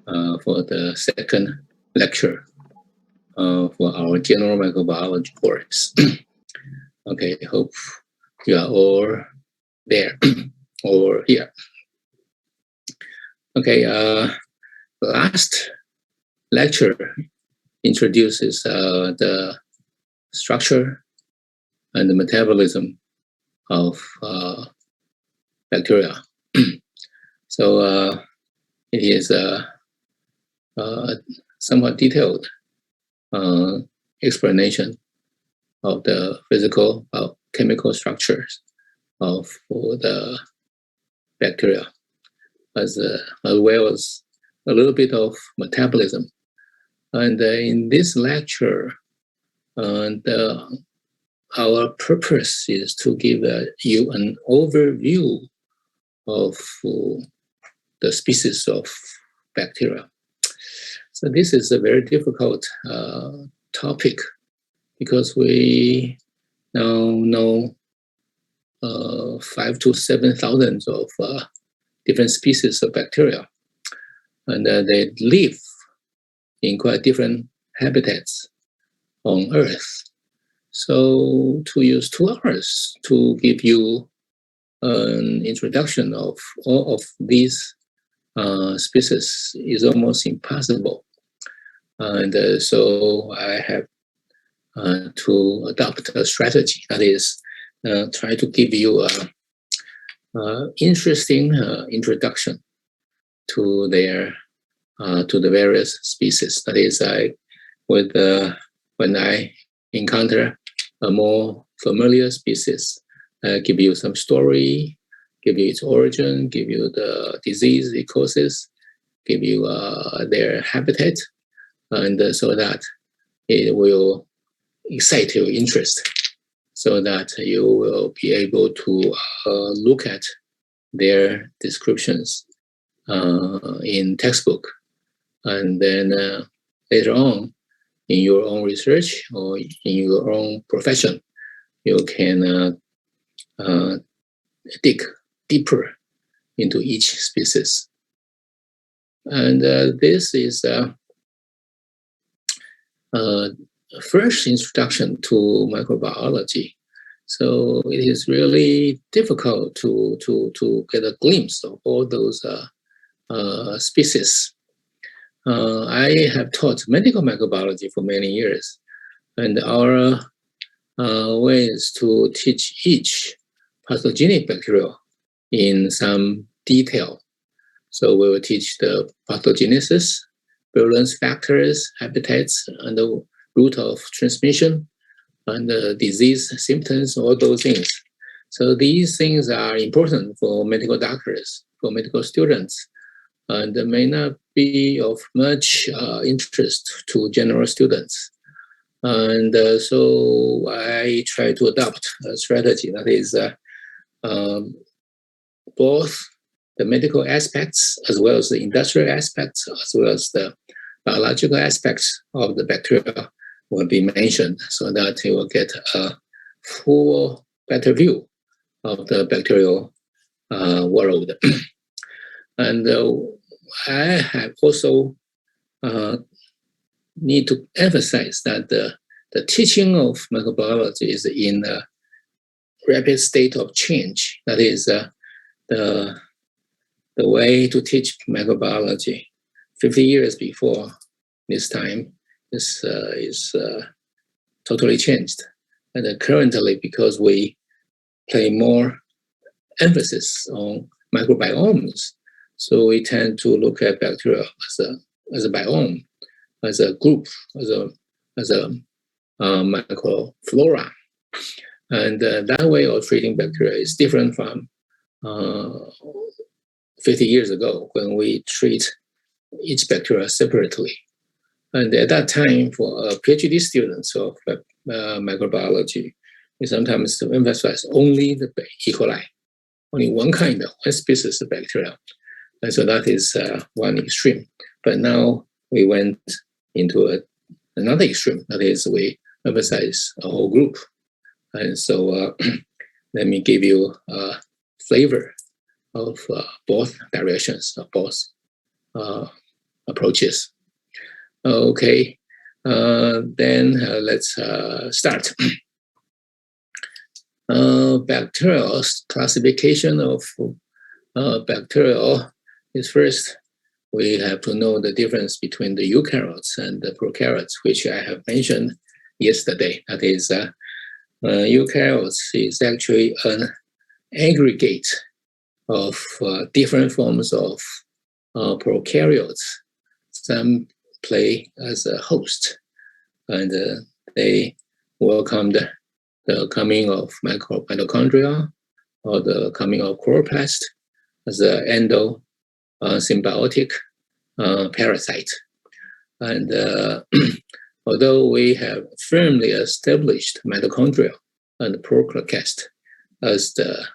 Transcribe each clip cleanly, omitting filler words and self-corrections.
for the second lecture for our general microbiology course. Okay, hope you are all there or here. Okay, last lecture introduces the structure and the metabolism of bacteria. So it is a somewhat detailed explanation of the physical chemical structures of the bacteria, as well as a little bit of metabolism. And in this lecture, our purpose is to give you an overview of the species of bacteria. So this is a very difficult topic because we now know 5,000 to 7,000 of different species of bacteria, and they live in quite different habitats on Earth. So to use 2 hours to give you an introduction of all of these species is almost impossible. And so I have to adopt a strategy that is try to give you an interesting introduction to their to the various species. That is, when I encounter a more familiar species, give you some story, give you its origin, give you the disease it causes, give you their habitat, and so that it will excite your interest, so that you will be able to look at their descriptions in textbook, and then later on in your own research or in your own profession, you can dig deeper into each species. And this is first introduction to microbiology. So it is really difficult to get a glimpse of all those species. I have taught medical microbiology for many years, and our way is to teach each pathogenic bacteria in some detail. So we will teach the pathogenesis, virulence factors, habitats, and the route of transmission, and the disease symptoms, all those things. So these things are important for medical doctors, for medical students, and may not be of much interest to general students. And so I try to adopt a strategy that is both the medical aspects as well as the industrial aspects, as well as the biological aspects of the bacteria will be mentioned, so that you will get a full, better view of the bacterial world. And I have also need to emphasize that the teaching of microbiology is in a rapid state of change. That is the way to teach microbiology 50 years before this time is totally changed. And currently, because we play more emphasis on microbiomes, so we tend to look at bacteria as a biome, as a group, as a microflora. And that way of treating bacteria is different from 50 years ago, when we treat each bacteria separately. And at that time, for PhD students of microbiology, we sometimes emphasize only the E. coli, only one kind, one species of bacteria. And so that is one extreme. But now we went into another extreme. That is, we emphasize a whole group. And so let me give you a flavor of both directions, of both approaches. Okay, then let's start. Bacterial classification of bacterial is first, we have to know the difference between the eukaryotes and the prokaryotes, which I have mentioned yesterday. That is, eukaryotes is actually an aggregate of different forms of prokaryotes. Some play as a host, and they welcome the coming of mitochondria or the coming of chloroplast as an symbiotic parasite. And although we have firmly established mitochondria and prochloroplast as the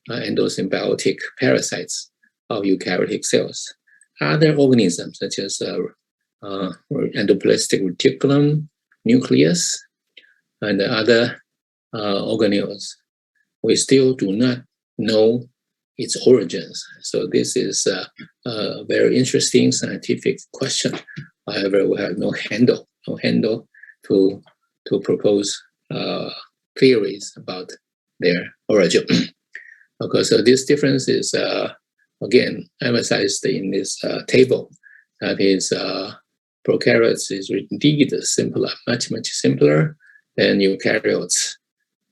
endosymbiotic parasites of eukaryotic cells, other organisms such as endoplasmic reticulum, nucleus, and other organelles, we still do not know its origins. So this is a very interesting scientific question. However, we have no handle to propose theories about their origin. Okay, so this difference is again emphasized in this table. That is, prokaryotes is indeed simpler, much simpler than eukaryotes,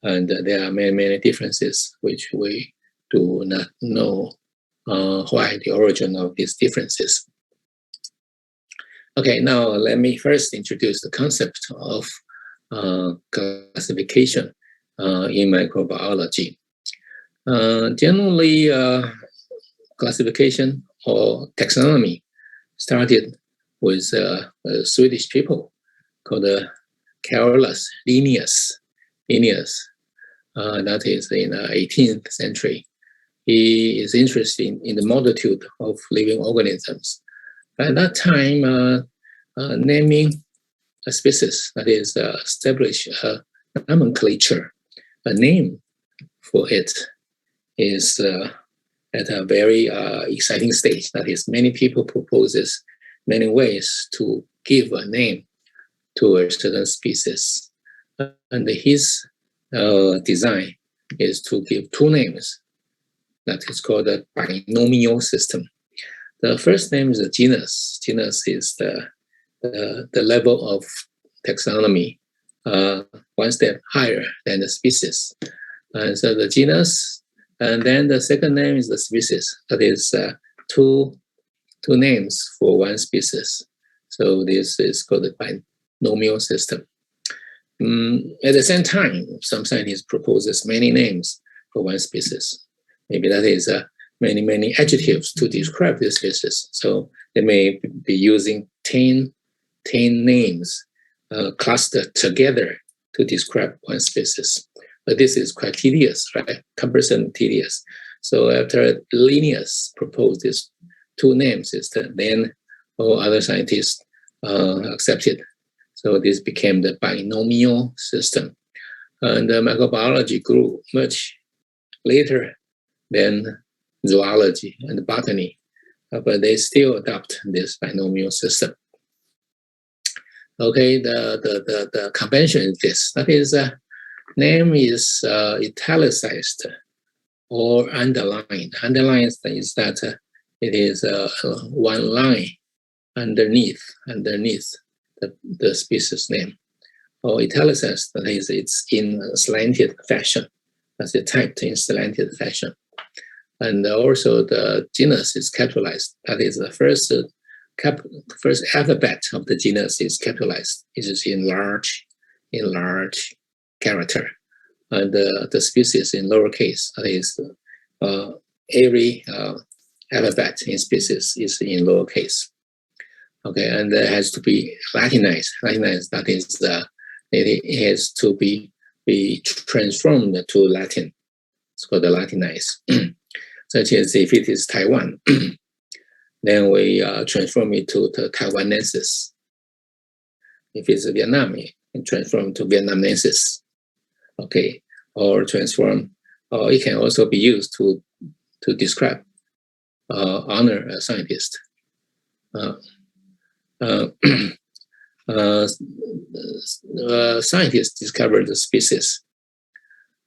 and there are many differences which we do not know why the origin of these differences. Okay, now let me first introduce the concept of classification in microbiology. Generally, classification or taxonomy started with Swedish people called Carolus Linnaeus. That is in the 18th century. He is interested in the multitude of living organisms. At that time, naming a species, that is, establish a nomenclature, a name for it, is at a very exciting stage. That is, many people proposes many ways to give a name to a certain species. And his design is to give two names. That is called a binomial system. The first name is a genus. Genus is the level of taxonomy, one step higher than the species. And so the genus, and then the second name is the species. That is two names for one species. So this is called the binomial system. At the same time, some scientists proposes many names for one species. Maybe that is many adjectives to describe this species. So they may be using 10 names clustered together to describe one species. But this is quite tedious, right? Cumbersome, tedious. So after Linnaeus proposed these two names, then all other scientists accepted. So this became the binomial system. And microbiology grew much later than zoology and botany, but they still adopt this binomial system. Okay, the convention is this. That is, name is italicized or underlined. Underlined is that it is one line underneath the species name. Or italicized, that is, it's in a slanted fashion. That's it, typed in slanted fashion. And also the genus is capitalized. That is the first alphabet of the genus is capitalized. It is in large character. And the species in lowercase. That is, every alphabet in species is in lowercase. Okay, and it has to be Latinized. Latinized, that is, it has to be transformed to Latin. It's called the Latinized. Such as if it is Taiwan, then we transform it to the Taiwanensis. If it's Vietnam, we transform to Vietnamese. Okay, or transform, or it can also be used to describe, honor a scientist. uh, scientist discovered the species,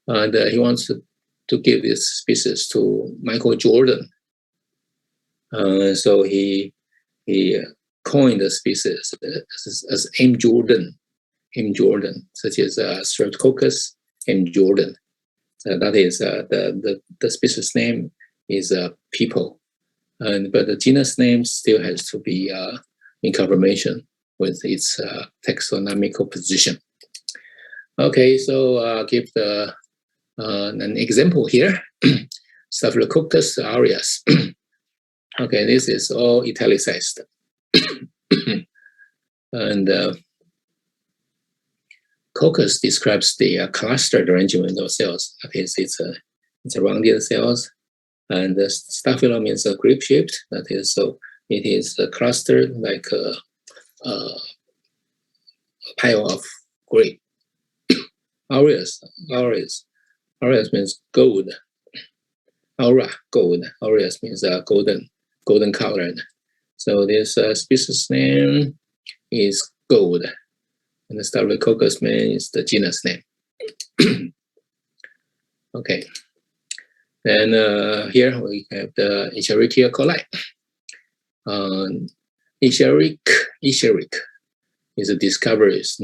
and he wants to give this species to Michael Jordan. So he coined the species as M. Jordan, such as Streptococcus M. Jordan. That is the species name is people, but the genus name still has to be in confirmation with its taxonomical position. Okay, so I'll give an example here. Staphylococcus aureus. Okay, this is all italicized. And coccus describes the clustered arrangement of cells. That is, it's a rounded cells, and the staphylo means a grape-shaped. That is, so it is clustered like a pile of grape. Aureus means gold. Aura, gold. Aureus means golden colored. So this species name is gold, and the Staphylococcus is the genus name. Okay. Then here we have the Escherichia coli. Escherick is a discoverer's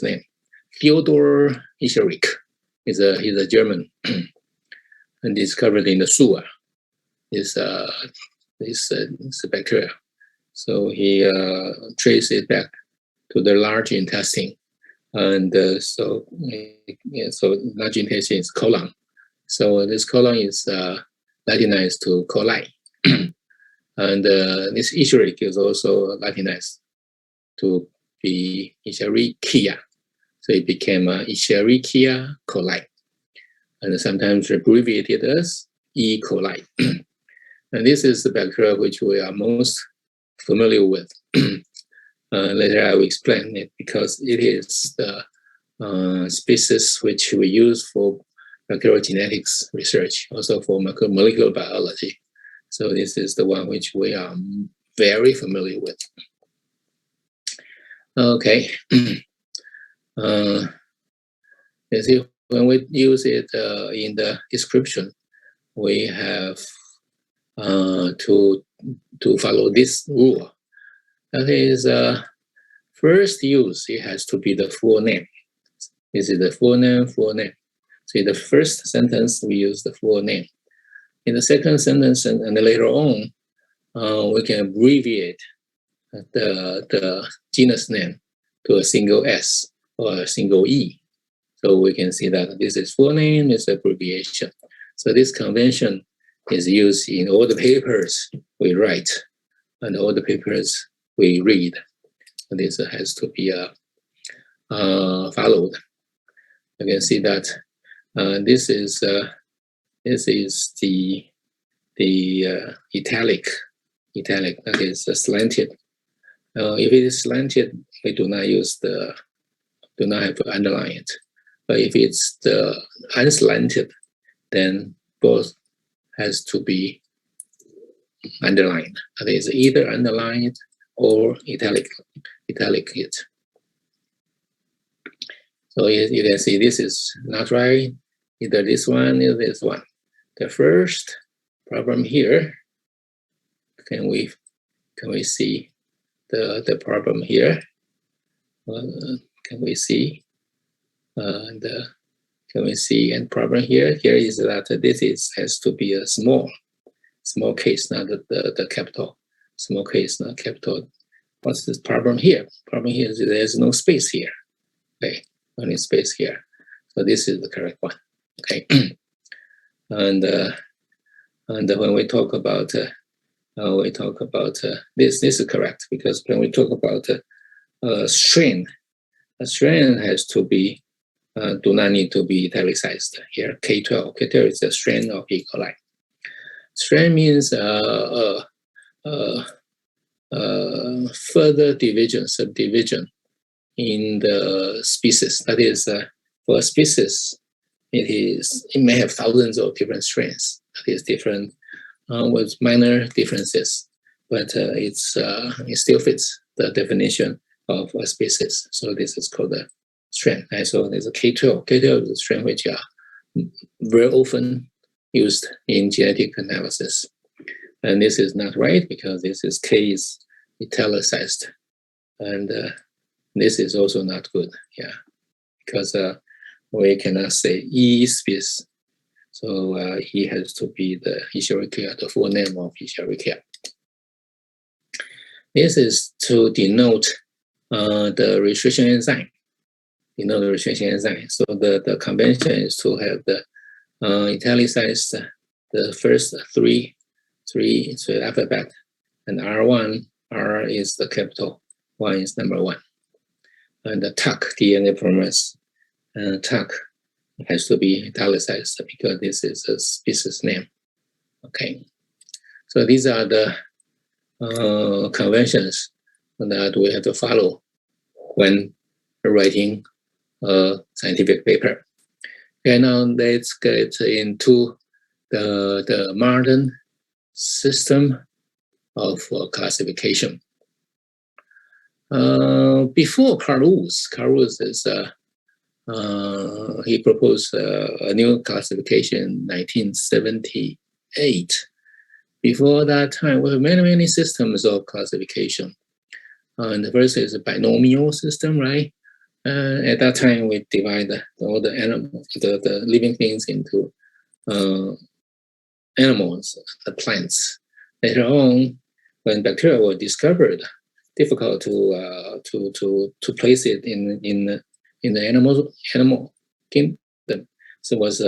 name. Theodor Escherick he's a German and discovered in the sewer. This bacteria. So he traced it back to the large intestine, and so large intestine is colon. So this colon is Latinized to coli, and this Escherichia is also Latinized to be Escherichia. So it became Escherichia coli, and sometimes abbreviated as E. coli. And this is the bacteria which we are most familiar with. Later I will explain it, because it is the species which we use for bacterial genetics research, also for molecular biology. So this is the one which we are very familiar with. Okay. You see, when we use it in the description, we have to follow this rule. That is, first use, it has to be the full name. This is the full name. So in the first sentence, we use the full name. In the second sentence and later on, we can abbreviate the genus name to a single S or a single E. So we can see that this is full name, is abbreviation. So this convention is used in all the papers we write and all the papers we read. And this has to be followed. You can see that this is the italic, that is slanted. If it is slanted, we do not have to underline it. But if it's the unslanted, then both has to be underlined. That is either underlined or italic it. So you can see this is not right. Either this one or this one. The first problem here, can we see the problem here? Can we see? Can we see and problem here? Here is that this has to be a small case, not the capital. Small case, not capital. What's this problem here? Problem here is there's no space here. Okay, only space here. So this is the correct one. Okay, and when we talk about this is correct, because when we talk about strain, a strain has to be do not need to be italicized here. K12. K12 is the strain of E. coli. Strain means further subdivision in the species. That is, for a species, it may have thousands of different strains. That is different with minor differences, but it still fits the definition of a species. So this is called the strain. And so there's a K12. K12 is a strain which are very often used in genetic analysis. And this is not right because this is K is italicized. And this is also not good, yeah, because we cannot say E species. So he has to be the Escherichia, the full name of Escherichia. This is to denote the restriction enzyme. The restriction enzyme. So the convention is to have the italicized the first three alphabet, and R1, R is the capital, 1 is number 1. And the TUC, DNA polymerase, TUC has to be italicized because this is a species name. Okay, so these are the conventions that we have to follow when writing a scientific paper. Okay, now let's get into the modern system of classification. Before Carl Woese is he proposed a new classification in 1978. Before that time, we have many systems of classification. And the first is a binomial system, right? At that time, we divide all the animals, the living things into animals, the plants. Later on, when bacteria were discovered, difficult to place it in the animal kingdom, so was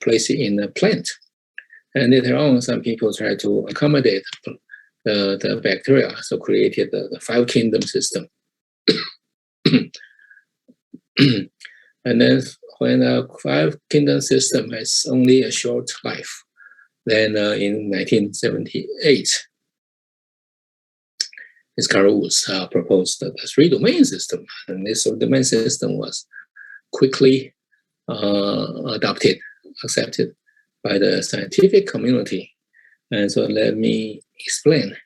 placed in a plant. And later on, some people tried to accommodate the bacteria, so created the 5 kingdom system. And then when a 5 kingdom system has only a short life, then in 1978, Carl Woese proposed the 3 domain system, and this domain system was quickly accepted by the scientific community. And so let me explain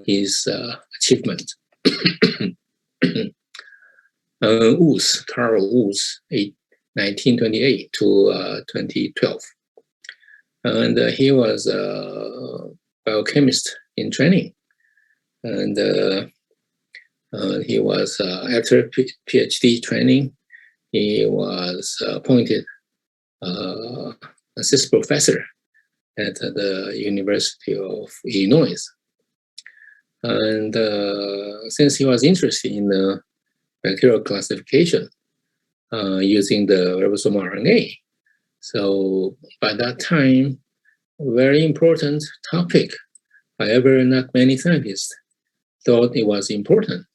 his achievement. Carl Woese, 1928 to 2012. And he was a biochemist in training. And he was, after PhD training, he was appointed assistant professor at the University of Illinois. And since he was interested in bacterial classification using the ribosomal RNA, so by that time, very important topic. However, not many scientists thought it was important.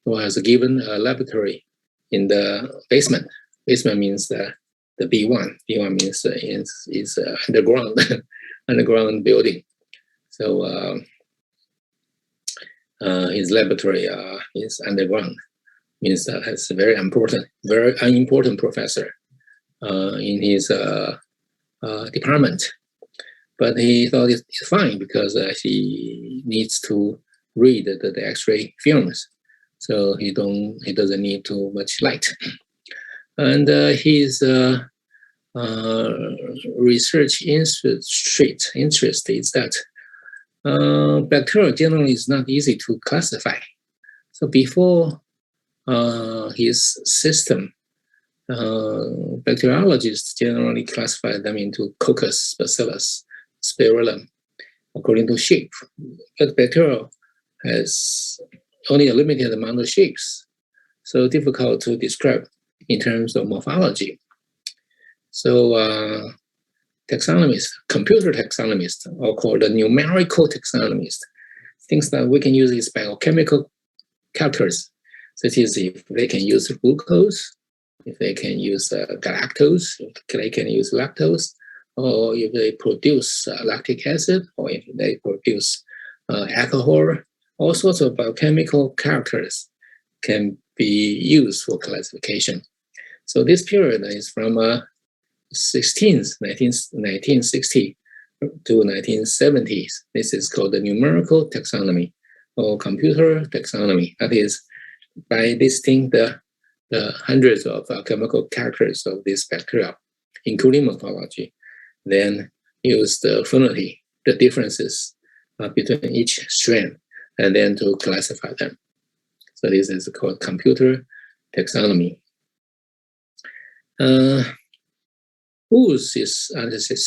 It was given a laboratory in the basement. Basement means the B1. B1 means is underground underground building. So his laboratory is underground. Means that it's very unimportant professor in his department. But he thought it's fine because he needs to read the X-ray films, so he doesn't need too much light. And his research interest is that bacteria generally is not easy to classify. So before his system, bacteriologists generally classify them into Coccus, Bacillus, Spirillum, according to shape. But bacteria has only a limited amount of shapes, so difficult to describe in terms of morphology. So taxonomists, computer taxonomists, or called the numerical taxonomists, things that we can use is biochemical characters, such as if they can use glucose, if they can use galactose, if they can use lactose, or if they produce lactic acid, or if they produce alcohol. All sorts of biochemical characters can be used for classification. So this period is from 1960 to 1970s. This is called the numerical taxonomy. or computer taxonomy. That is, by listing the hundreds of chemical characters of this bacteria, including morphology, then use the affinity, the differences between each strain, and then to classify them. So this is called computer taxonomy. Woos is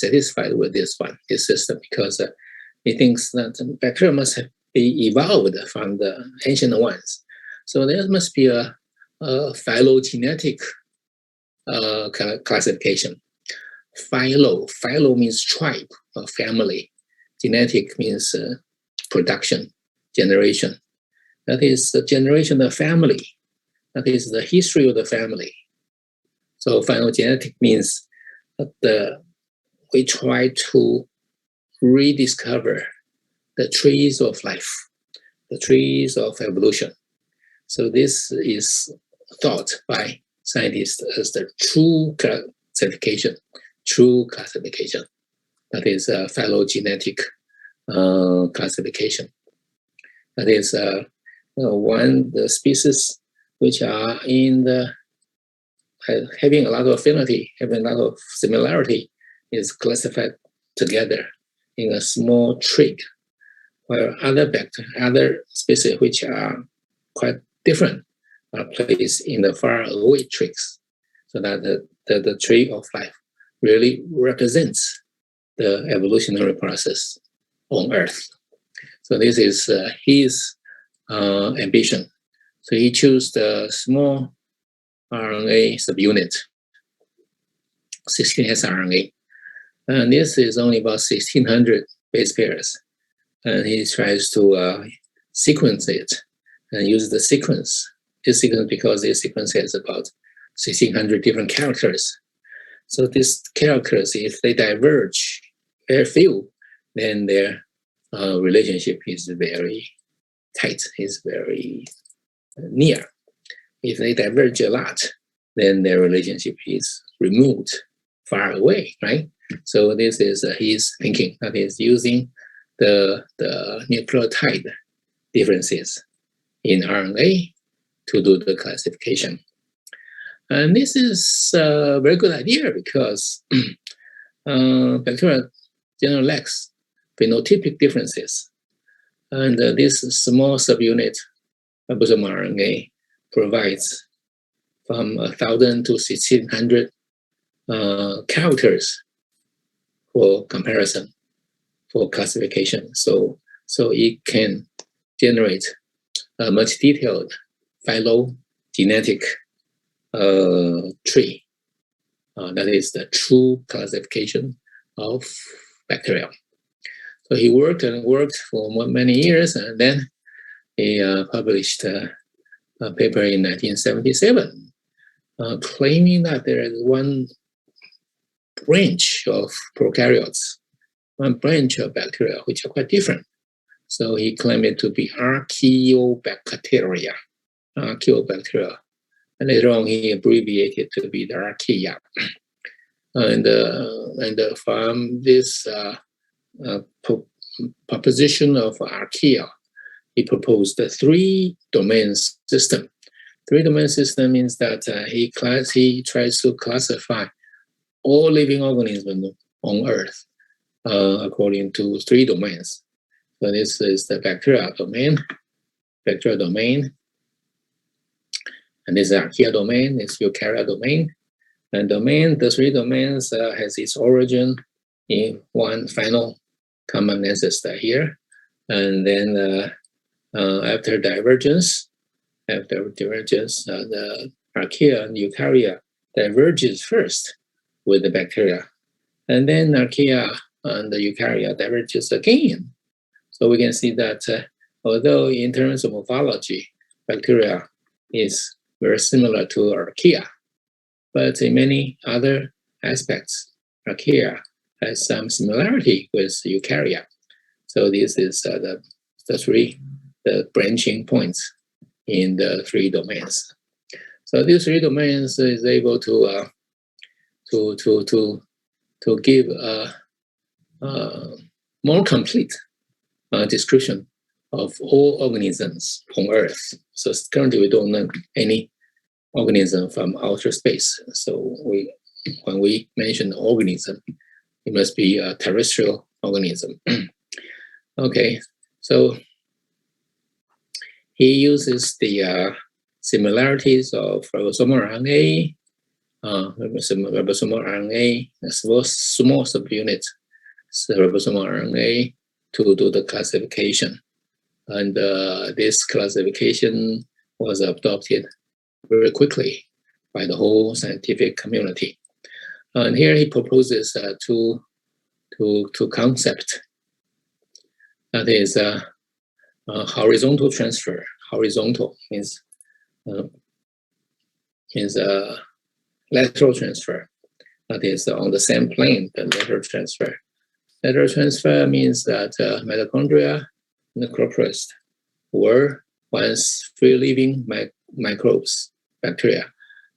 satisfied with this system, because he thinks that bacteria must be evolved from the ancient ones. So there must be a phylogenetic classification. Philo means tribe or family. Genetic means production, generation. That is the generation of family. That is the history of the family. So phylogenetic means that we try to rediscover the trees of life, the trees of evolution. So this is thought by scientists as the true classification. That is a phylogenetic classification. That is the species which are in the having a lot of affinity, having a lot of similarity, is classified together in a small trig, while other species which are quite different are placed in the far away trigs, so that the tree of life really represents the evolutionary process on Earth. So this is his ambition. So he chose the small RNA subunit, 16S RNA. And this is only about 1,600 base pairs. And he tries to sequence it and use the sequence. This sequence, because this sequence has about 1,600 different characters. So these characters, if they diverge very few, then their relationship is very tight, is very near. If they diverge a lot, then their relationship is removed, far away, right? So this is his thinking, that is using the nucleotide differences in RNA to do the classification. And this is a very good idea, because bacteria generally lacks phenotypic differences. And this small subunit ribosome RNA provides from 1,000 to 1,600 characters for comparison, for classification. So it can generate a much detailed phylogenetic tree. That is the true classification of bacteria. So he worked for many years, and then he published a paper in 1977 claiming that there is one branch of prokaryotes, one branch of bacteria, which are quite different. So he claimed it to be archaeobacteria. And later on, he abbreviated to be the archaea. And from this proposition of archaea, he proposed a three-domain system. Three-domain system means that he tries to classify all living organisms on Earth according to three domains. So this is the bacteria domain, and this is archaea domain, this eukarya domain. And the three domains has its origin in one final common ancestor here. And then after divergence, the archaea and eukarya diverges first with the bacteria. And then archaea and the eukarya diverges again. So we can see that although in terms of morphology, bacteria is very similar to archaea, but in many other aspects, archaea has some similarity with eukarya. So this is the branching points in the three domains. So these three domains is able to give a more complete description of all organisms on Earth. So currently we don't know any organism from outer space. So when we mention organism, it must be a terrestrial organism. Okay, so he uses the similarities of ribosomal RNA, ribosomal RNA, a small subunit, ribosomal RNA, to do the classification. And this classification was adopted very quickly by the whole scientific community. And here he proposes two concepts. That is horizontal transfer. Horizontal means lateral transfer. That is on the same plane, the lateral transfer. Lateral transfer means that mitochondria and the chloroplast were once free-living microbes, bacteria,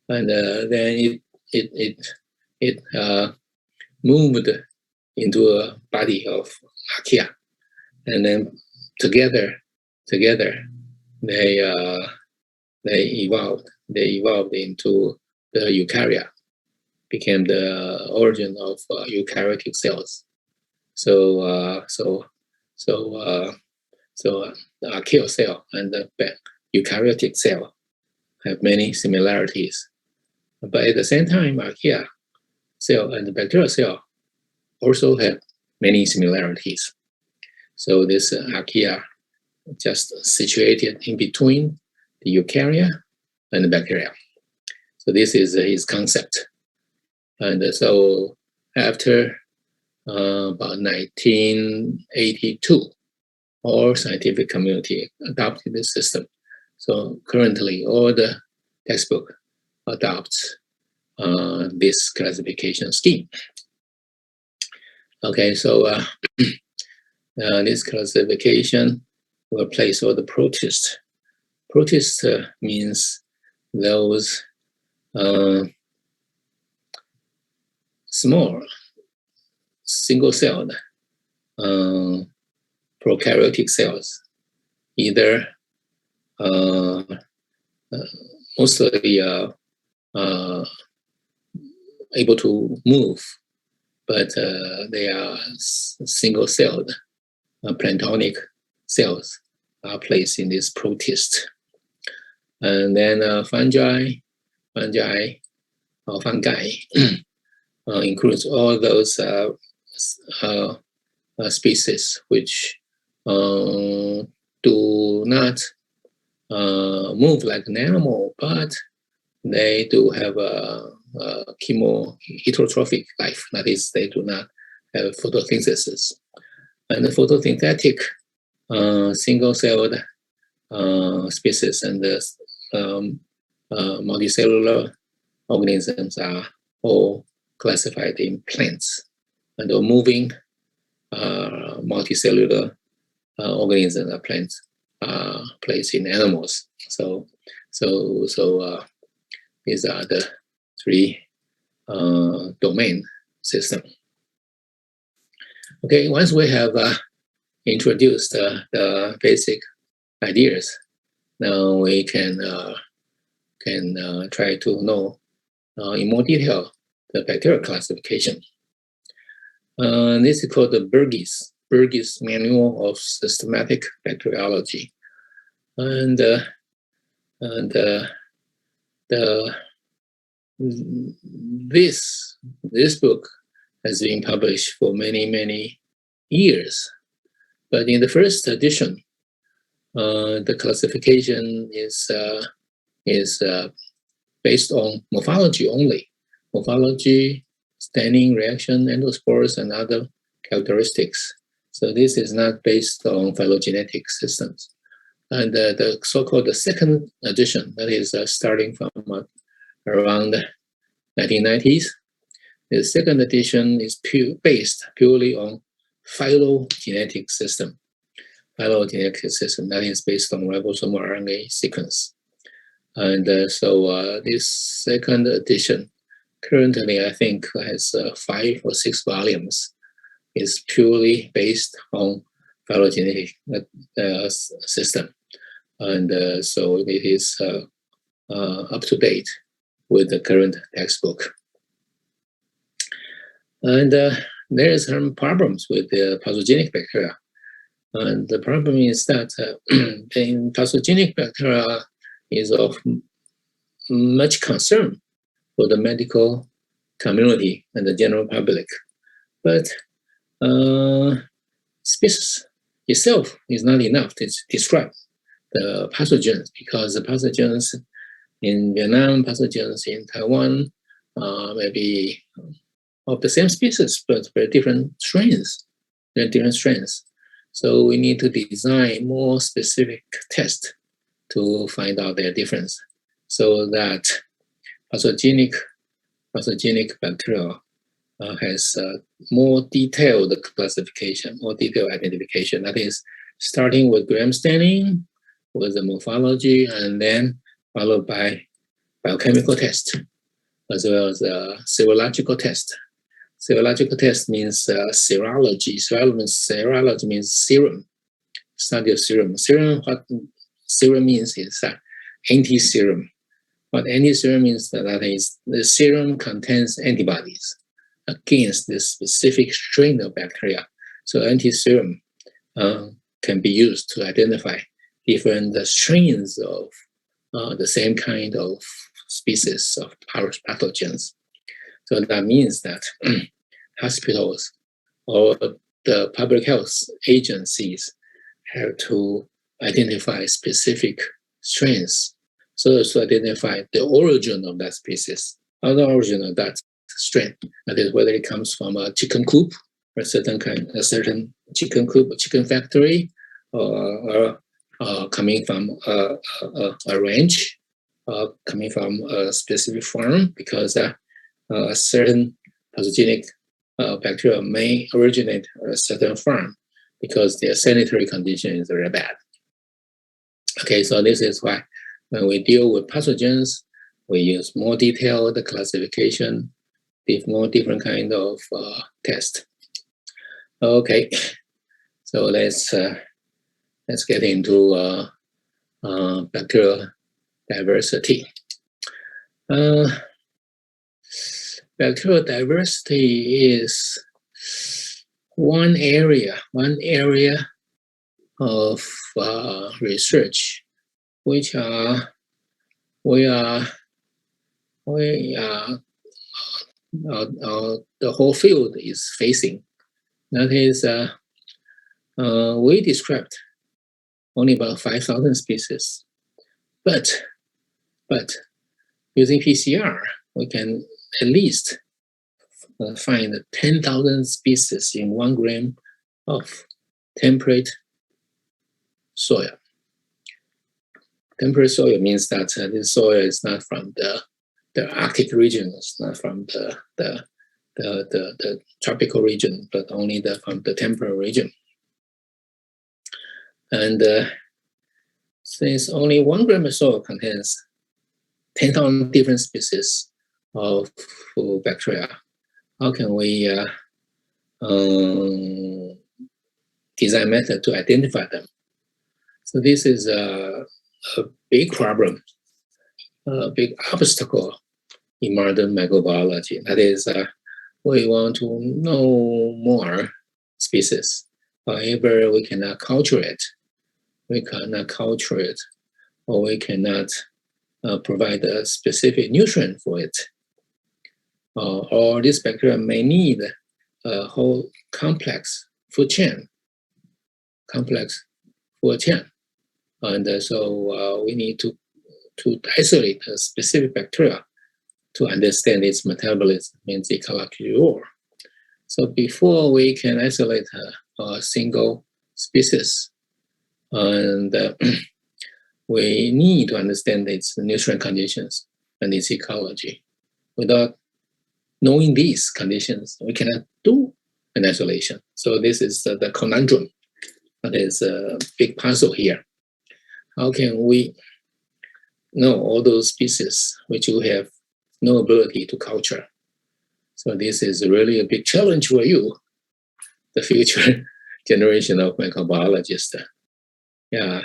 and then it moved into a body of archaea, and then together they evolved. They evolved into the eukarya, became the origin of eukaryotic cells. So the archaeal cell and the eukaryotic cell have many similarities. But at the same time, archaea cell and the bacterial cell also have many similarities. So this archaea just situated in between the eukarya and the bacteria. So this is his concept. And so after about 1982, all scientific community adopted this system. So currently, all the textbook adopts this classification scheme. Okay, so this classification will place all the protists. Protist means those small, single-celled prokaryotic cells, either mostly able to move, but they are single-celled planktonic cells are placed in this protist. And then fungi includes all those species which do not move like an animal, but they do have a heterotrophic life. That is, they do not have photosynthesis. And the photosynthetic single-celled species and the multicellular organisms are all classified in plants, and the moving multicellular organisms are plants placed in animals. So these are the three domain system. Okay, once we have introduced the basic ideas, now we can try to know in more detail the bacterial classification. This is called the Burgess Manual of Systematic Bacteriology, and this book has been published for many years, but in the first edition, the classification is based on morphology only. Morphology, staining, reaction, endospores, and other characteristics. So this is not based on phylogenetic systems. And the so-called the second edition, that is starting from around 1990s, the second edition is based purely on phylogenetic system. Phylogenetic system that is based on ribosomal RNA sequence. And so this second edition, currently I think has 5 or 6 volumes, is purely based on phylogenetic system. And so it is up to date with the current textbook. And there is some problems with the pathogenic bacteria. And the problem is that in pathogenic bacteria is of much concern for the medical community and the general public. But species itself is not enough to describe the pathogens, because the pathogens in Vietnam, pathogens in Taiwan, maybe of the same species, but very different strains. They're different strains. So we need to design more specific tests to find out their difference, so that pathogenic bacteria has more detailed classification, more detailed identification. That is, starting with gram staining, with the morphology, and then followed by biochemical test, as well as serological test. Serological test means serology. Serology means serum, study of serum. What serum means is anti-serum. What anti-serum means that is the serum contains antibodies against this specific strain of bacteria. So anti-serum can be used to identify different strains of the same kind of species of pathogens. So that means that hospitals or the public health agencies have to identify specific strains, so as to identify the origin of that species, or the origin of that strain. That is, whether it comes from a chicken coop, or a certain chicken coop, or chicken factory, or coming from a ranch, coming from a specific farm, because a certain pathogenic bacteria may originate at a certain farm because their sanitary condition is very bad. Okay, so this is why when we deal with pathogens, we use more detailed classification, more different kind of test. Okay, so let's get into bacterial diversity. Bacterial diversity is one area of research which the whole field is facing. That is, we described only about 5,000 species, but using PCR, we can at least find 10,000 species in 1 gram of temperate soil. Temperate soil means that this soil is not from the Arctic region, it's not from the tropical region, but only from the temperate region. And since only 1 gram of soil contains 10,000 different species of bacteria, how can we design method to identify them? So this is a big problem, a big obstacle in modern microbiology. That is, we want to know more species. However, we cannot culture it. Or we cannot provide a specific nutrient for it. Or this bacteria may need a whole complex food chain. And so we need to isolate a specific bacteria to understand its metabolism, means ecological role. So before we can isolate a single species, and we need to understand its nutrient conditions and its ecology. Without knowing these conditions, we cannot do an isolation. So this is the conundrum. That is a big puzzle here. How can we know all those species which we have no ability to culture? So this is really a big challenge for you, the future generation of microbiologists. Yeah,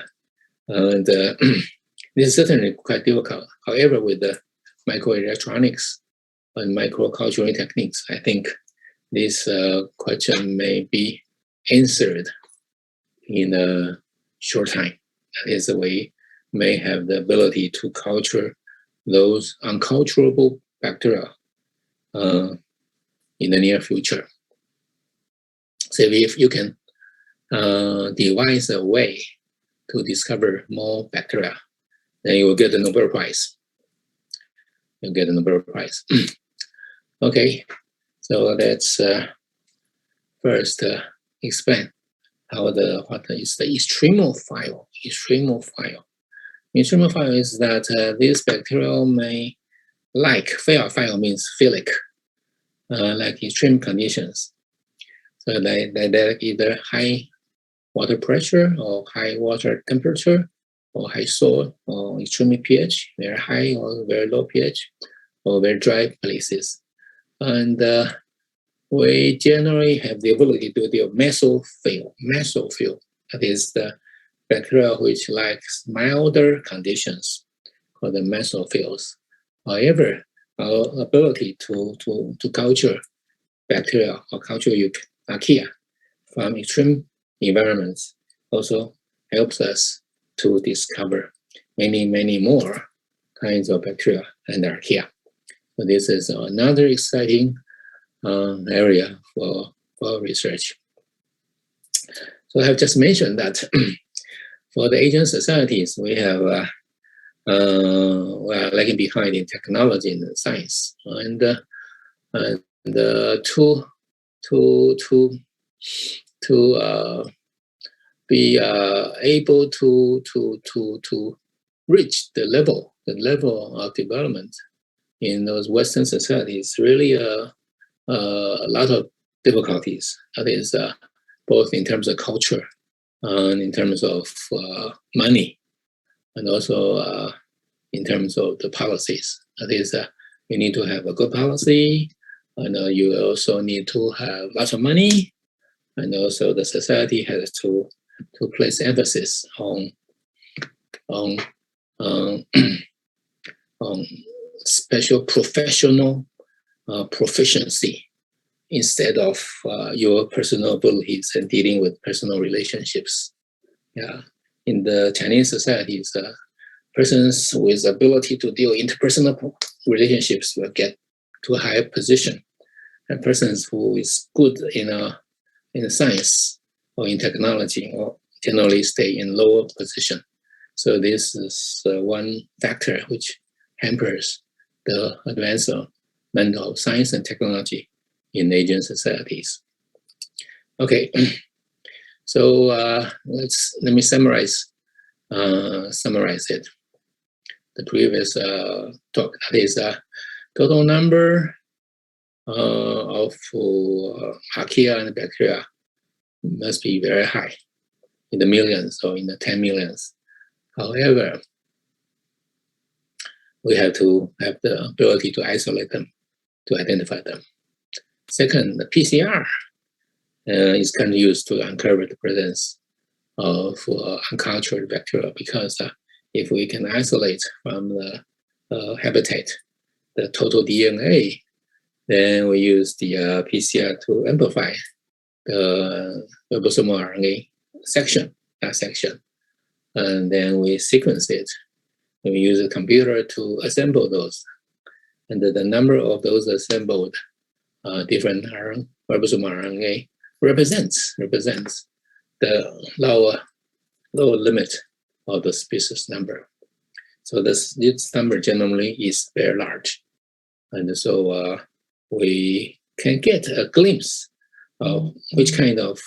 and this is certainly quite difficult. However, with the microelectronics and microculturing techniques, I think this question may be answered in a short time. That is, we may have the ability to culture those unculturable bacteria in the near future. So if you can devise a way to discover more bacteria, then you will get the Nobel Prize. You'll get the Nobel Prize. Okay, so let's first explain what is the extremophile. Extremophile is that this bacteria may like, phile means philic, like extreme conditions. So they like either high water pressure or high water temperature or high soil or extreme pH, very high or very low pH, or very dry places. And we generally have the ability to do mesophile. That is the bacteria which likes milder conditions, called the mesophiles. However, our ability to culture bacteria or culture archaea from extreme environments also helps us to discover many more kinds of bacteria and archaea. So this is another exciting area for research. So I have just mentioned that for the Asian societies, we have we are lagging behind in technology and science, and to be able to reach the level of development in those Western societies, really a lot of difficulties. That is both in terms of culture and in terms of money, and also in terms of the policies. That is, you need to have a good policy, and you also need to have lots of money, and also the society has to place emphasis on special professional proficiency instead of your personal abilities and dealing with personal relationships. Yeah, in the Chinese societies, persons with ability to deal interpersonal relationships will get to a higher position, and persons who is good in science or in technology or generally stay in lower position. So this is one factor which hampers the advancement of science and technology in Asian societies. Okay, so let me summarize it. The previous talk, that is total number of archaea and bacteria must be very high, in the millions or in the 10 millions. However, we have to have the ability to isolate them, to identify them. Second, the PCR is currently used to uncover the presence of uncultured bacteria, because if we can isolate from the habitat the total DNA, then we use the PCR to amplify the ribosomal RNA section, and then we sequence it. And we use a computer to assemble those, and the number of those assembled different ribosomal RNA represents the lower limit of the species number. So this number generally is very large, and so we can get a glimpse of which kind of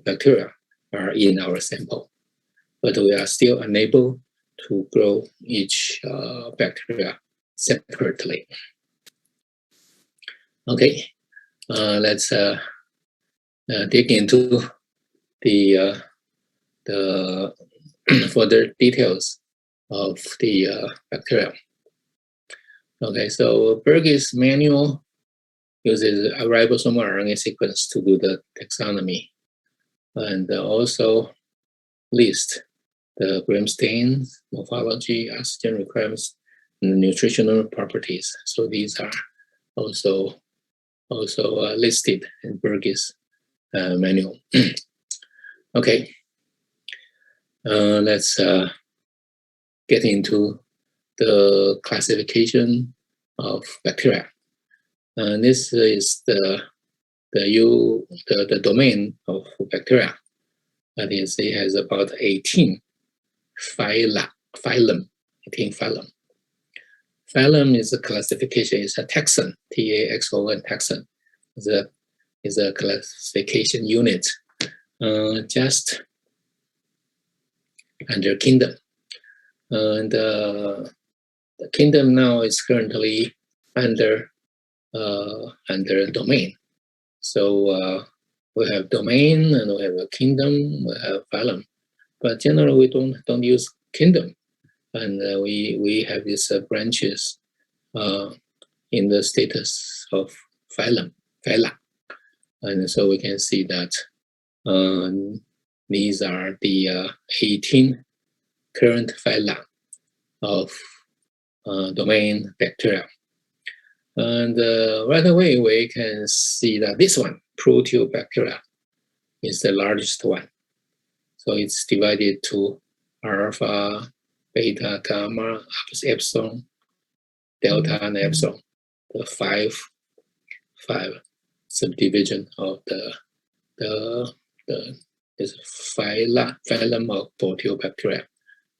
bacteria are in our sample, but we are still unable to grow each bacteria separately. Okay, let's dig into the further details of the bacteria. Okay, so Berg's manual uses a ribosomal RNA sequence to do the taxonomy, and also list the gram stain, morphology, oxygen requirements, and the nutritional properties. So these are also listed in Burgess manual. Okay, let's get into the classification of bacteria. This is the domain of bacteria. That is, it has about 18 phylum. 18 phylum. Phylum is a classification. It's a taxon. Taxon taxon is a classification unit. Just under kingdom, and the kingdom now is currently under domain. So we have domain and we have a kingdom, we have phylum, but generally we don't use kingdom, and we have these branches in the status of phyla, and so we can see that these are the 18 current phyla of domain bacteria. And right away, we can see that this one, Proteobacteria, is the largest one. So it's divided to alpha, beta, gamma, epsilon, delta, and epsilon, the five subdivision of the phylum of Proteobacteria.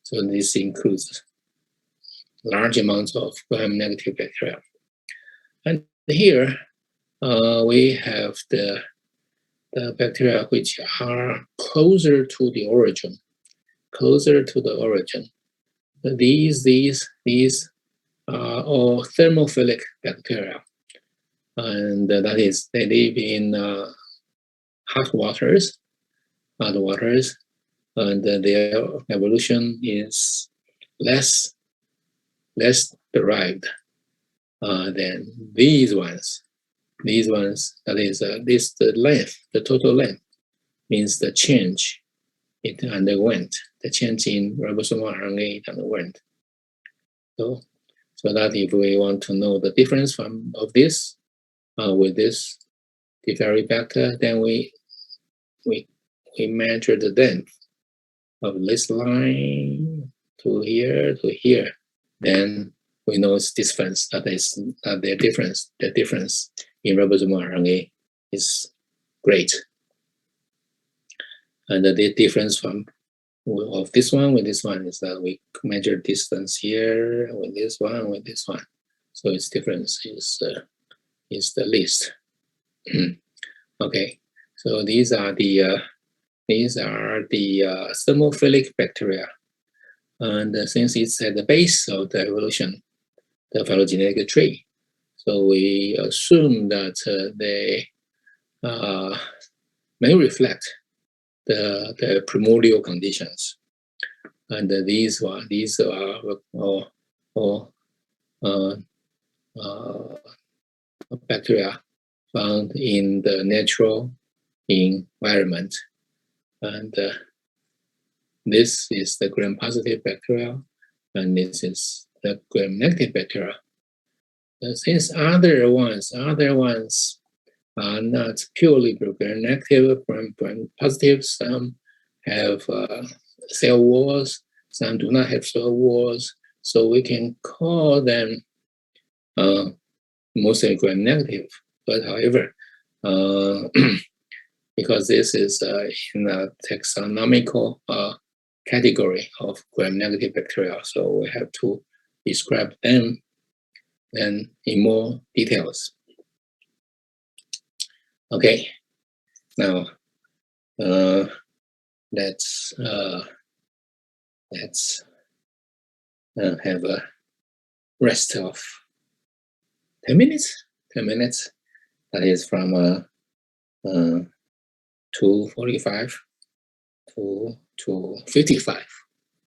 So this includes large amounts of gram-negative bacteria. And here we have the bacteria which are closer to the origin. These are all thermophilic bacteria, and that is, they live in hot waters, and their evolution is less derived than these ones. That is, the length, the total length, means the change it underwent, the change in ribosomal RNA it underwent. So that if we want to know the difference of this with this Diphtheria, then we measure the length of this line to here, then we know its difference. That is, the difference in ribosomal RNA is great. And the difference of this one with this one is that we measure distance here with this one. So its difference is the least. Okay, so these are the thermophilic bacteria, and since it's at the base of the evolution, the phylogenetic tree, so we assume that they may reflect the primordial conditions, and these are all bacteria found in the natural environment, and this is the gram-positive bacteria, and this is the gram-negative bacteria. Since other ones are not purely gram-negative, gram-positive, some have cell walls, some do not have cell walls, so we can call them mostly gram-negative. But however, because this is in a taxonomical category of gram-negative bacteria, so we have to describe them then in more details. Okay, now let's have a rest of 10 minutes. 10 minutes. That is from 2:45 to 2:55.